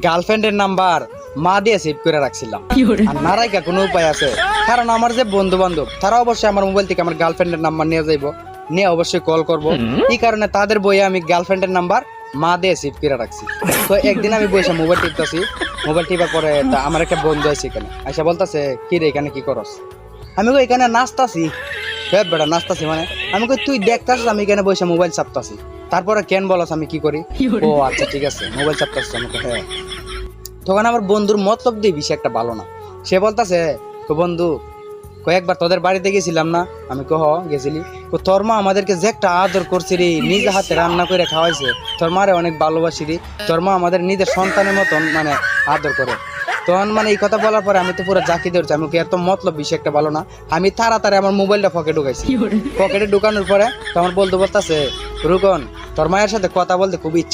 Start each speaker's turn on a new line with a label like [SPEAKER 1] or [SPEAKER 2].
[SPEAKER 1] গার্লফ্রেন্ডের নাম্বার মা দিয়ে সেভ করে রাখছিলাম। আর না রাখা কোনো উপায় আছে? কারণ আমার যে বন্ধু বান্ধব তারা অবশ্যই আমার মোবাইল থেকে আমার গার্লফ্রেন্ডের নাম্বার নিয়ে যাইবো, নিয়ে অবশ্যই কল করব। এই কারণে তাদের বইয়ে আমি গার্লফ্রেন্ডের নাম্বার মা দিয়ে সেভ করে রাখছি। তো একদিন আমি বসে মোবাইল টিপতেছি, মোবাইল টিপার পরে আমার একটা বন্ধু আছে এখানে আইসা বলতেছে, কি রে এখানে কি করস? আমি কই এখানে নাচতাছি। বেটা নাচতাছি মানে? আমি কই তুই দেখতাছিস আমি এখানে বসে মোবাইল চাপতাছি, তারপরে কেন বলস আমি কি করি? ও আচ্ছা ঠিক আছে মোবাইল চাপতাছিস? আমাকে হ্যাঁ। তখন আমার বন্ধুর মতলব দিয়ে বেশি একটা ভালো না। সে বলতাছে, বন্ধু কয়েকবার তোদের বাড়িতে গেছিলাম না? আমি কহ গেছিলি। তোর মা আমাদেরকে যে একটা আদর করছে রে, নিজে হাতে রান্না করে খাওয়াইছে, তোর মারে অনেক ভালোবাসি রে, তোর মা আমাদের নিজের সন্তানের মতন মানে আদর করে। তখন মানে এই কথা বলার পরে আমি তো পুরো জাকি ধরছি, আমি এত মতলব বেশি একটা ভালো না। আমি তাড়াতাড়ি আমার মোবাইলটা পকেটে ঢুকাইছি। পকেটে ঢুকানোর পরে তো আমার বলতে বলতেছে, রুকন তোর মায়ের সাথে কথা বলতে খুব ইচ্ছা।